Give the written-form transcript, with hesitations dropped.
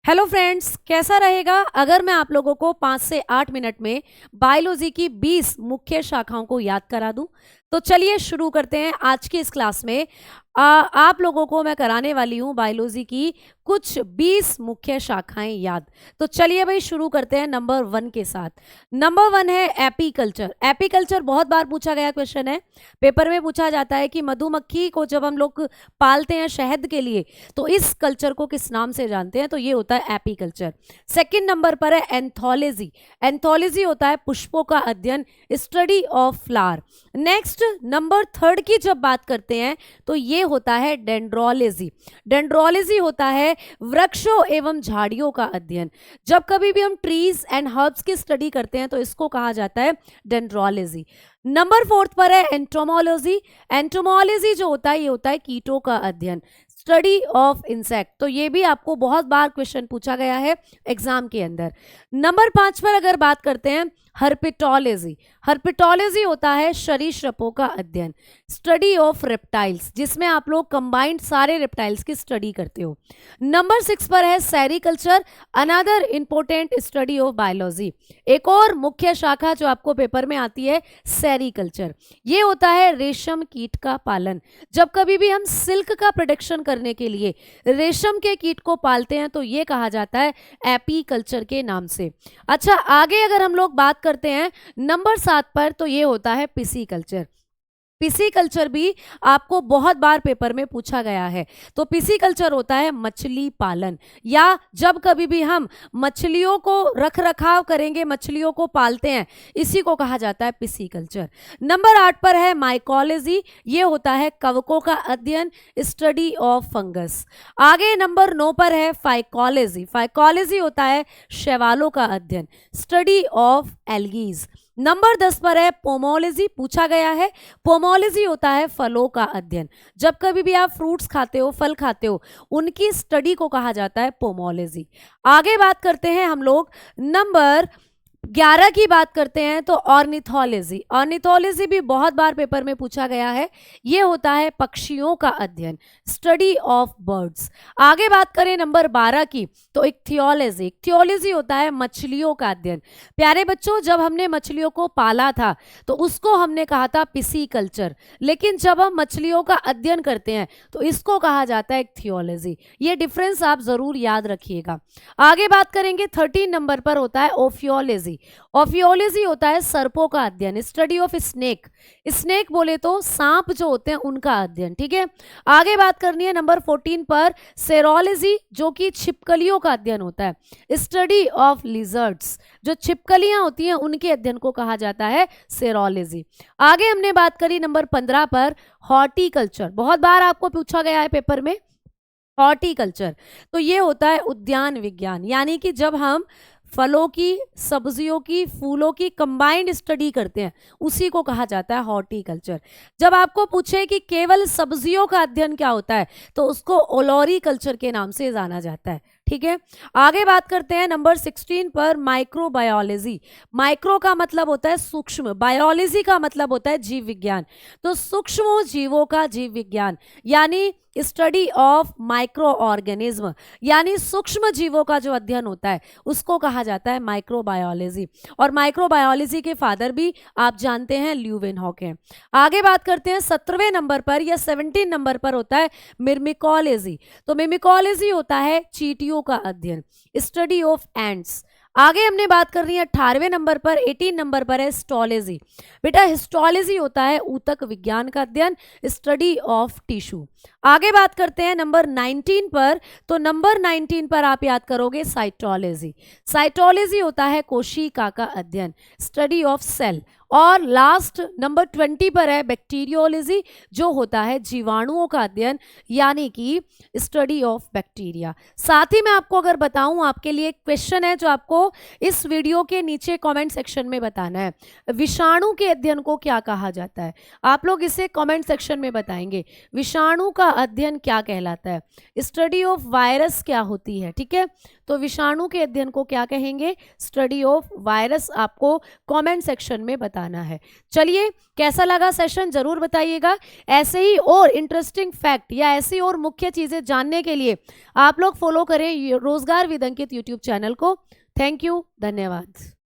Hello friends, कैसा रहेगा अगर मैं आप लोगों को 5 से 8 मिनट में बायोलॉजी की 20 मुख्य शाखाओं को याद करा दूं। तो चलिए शुरू करते हैं आज की इस क्लास में। आप लोगों को मैं कराने वाली हूं बायोलॉजी की कुछ 20 मुख्य शाखाएं याद। तो चलिए भाई शुरू करते हैं नंबर 1 के साथ। नंबर 1 है एपीकल्चर। एपीकल्चर बहुत बार पूछा गया क्वेश्चन है, पेपर में पूछा जाता है कि मधुमक्खी को जब हम लोग पालते हैं शहद के लिए तो इस कल्चर को किस नाम से जानते हैं, तो ये होता है एपीकल्चर। सेकंड नंबर पर है एंथोलॉजी। एंथोलॉजी होता है पुष्पों का अध्ययन, study of flower. Next number 3 की जब बात करते हैं तो ये होता है डेंड्रोलॉजी। डेंड्रोलॉजी होता है वृक्षों एवं झाड़ियों का अध्ययन। जब कभी भी हम ट्रीज एंड हर्ब्स की स्टडी करते हैं तो इसको कहा जाता है डेंड्रोलॉजी। नंबर 4 पर है एंटोमोलॉजी। एंटोमोलॉजी जो होता है ये होता है कीटों का अध्ययन, स्टडी ऑफ इंसेक्ट। तो ये भी आपको बहुत बार क्वेश्चन पूछा गया है एग्जाम के अंदर। नंबर 5 पर अगर बात करते हैं हर्पिटोलॉजी। हर्पिटोलॉजी होता है सरीसृपों का अध्ययन, स्टडी ऑफ रेप्टाइल्स, जिसमें आप लोग कंबाइंड सारे रेप्टाइल्स की स्टडी करते हो। नंबर 6 पर है sericulture, another important study of biology. एक और मुख्य शाखा जो आपको पेपर में आती है सेरिकल्चर, ये होता है रेशम कीट का पालन। जब कभी भी हम सिल्क का प्रोडक्शन करने के लिए रेशम के कीट को पालते हैं तो ये कहा जाता है एपीकल्चर के नाम से। अच्छा, आगे अगर हम लोग बात करते हैं नंबर 7 पर, तो ये होता है पिसीकल्चर। पिसीकल्चर भी आपको बहुत बार पेपर में पूछा गया है। तो पिसीकल्चर होता है मछली पालन, या जब कभी भी हम मछलियों को रख रखाव करेंगे, मछलियों को पालते हैं, इसी को कहा जाता है पिसीकल्चर। नंबर 8 पर है माइकोलॉजी। ये होता है कवकों का अध्ययन, स्टडी ऑफ फंगस। आगे नंबर 9 पर है फाइकोलॉजी। फाइकोलॉजी होता है शैवालों का अध्ययन, स्टडी ऑफ एल्गीज। नंबर 10 पर है पोमोलॉजी, पूछा गया है। पोमोलॉजी होता है फलों का अध्ययन। जब कभी भी आप फ्रूट्स खाते हो, फल खाते हो, उनकी स्टडी को कहा जाता है पोमोलॉजी। आगे बात करते हैं हम लोग नंबर 11 की बात करते हैं तो ऑर्निथोलॉजी। ऑर्निथोलॉजी भी बहुत बार पेपर में पूछा गया है। ये होता है पक्षियों का अध्ययन, स्टडी ऑफ बर्ड्स। आगे बात करें नंबर 12 की तो इक्थियोलॉजी। इक्थियोलॉजी होता है मछलियों का अध्ययन। प्यारे बच्चों, जब हमने मछलियों को पाला था तो उसको हमने कहा था पिसीकल्चर, लेकिन जब हम मछलियों का अध्ययन करते हैं तो इसको कहा जाता है इक्थियोलॉजी। ये डिफरेंस आप जरूर याद रखिएगा। आगे बात करेंगे 13 नंबर पर होता है ओफियोलॉजी। ओफियोलॉजी होता है सर्पों का अध्ययन, स्टडी ऑफ स्नेक। स्नेक बोले तो सांप जो होते हैं उनका अध्ययन, ठीक है। आगे बात करनी है नंबर 14 पर सेरोलॉजी, जो कि छिपकलियों का अध्ययन होता है, स्टडी ऑफ लिजर्ड्स। जो छिपकलियां होती हैं उनके अध्ययन को कहा जाता है सेरोलॉजी। आगे हमने बात करी नंबर 15 पर हॉर्टिकल्चर। बहुत बार आपको पूछा गया है पेपर में हॉर्टिकल्चर। तो ये होता है उद्यान विज्ञान, यानी कि जब हम फलों की, सब्जियों की, फूलों की कंबाइंड स्टडी करते हैं उसी को कहा जाता है हॉर्टिकल्चर। जब आपको पूछे कि केवल सब्जियों का अध्ययन क्या होता है तो उसको ओलोरीकल्चर के नाम से जाना जाता है, ठीक है। आगे बात करते हैं नंबर 16 पर माइक्रोबायोलॉजी। माइक्रो का मतलब होता है सूक्ष्म, बायोलॉजी का मतलब होता है जीव विज्ञान। तो सूक्ष्म जीवों का जीव विज्ञान यानी स्टडी ऑफ माइक्रो ऑर्गेनिज्म, यानी सूक्ष्म जीवों का जो अध्ययन होता है उसको कहा जाता है माइक्रोबायोलॉजी। और माइक्रोबायोलॉजी के फादर भी आप जानते हैं ल्यूवेनहॉक हैं। आगे बात करते हैं 17वें नंबर पर या 17 नंबर पर होता है मिर्मिकोलॉजी। तो मिर्मिकोलॉजी होता है चींटियों का अध्ययन, स्टडी ऑफ एंट्स। आगे हमने बात कर रही है 18वें नंबर पर, 18 नंबर पर है हिस्टोलॉजी। बेटा हिस्टोलॉजी होता है ऊतक विज्ञान का अध्ययन, स्टडी ऑफ टिश्यू। आगे बात करते हैं नंबर 19 पर, तो नंबर 19 पर आप याद करोगे साइटोलॉजी। साइटोलॉजी होता है कोशिका का अध्ययन, स्टडी ऑफ सेल। और लास्ट नंबर 20 पर है बैक्टीरियोलॉजी, जो होता है जीवाणुओं का अध्ययन, यानी कि स्टडी ऑफ बैक्टीरिया। साथ ही मैं आपको अगर बताऊं, आपके लिए एक क्वेश्चन है जो आपको इस वीडियो के नीचे कमेंट सेक्शन में बताना है। विषाणु के अध्ययन को क्या कहा जाता है? आप लोग इसे कमेंट सेक्शन में बताएंगे। विषाणु का अध्ययन क्या कहलाता है? स्टडी ऑफ वायरस क्या होती है, ठीक है। तो विषाणु के अध्ययन को क्या कहेंगे? स्टडी ऑफ वायरस आपको कमेंट सेक्शन में बता बताना है। चलिए, कैसा लगा सेशन जरूर बताइएगा। ऐसे ही और इंटरेस्टिंग फैक्ट या ऐसी और मुख्य चीजें जानने के लिए आप लोग फॉलो करें रोजगार विद अंकित यूट्यूब चैनल को। थैंक यू, धन्यवाद।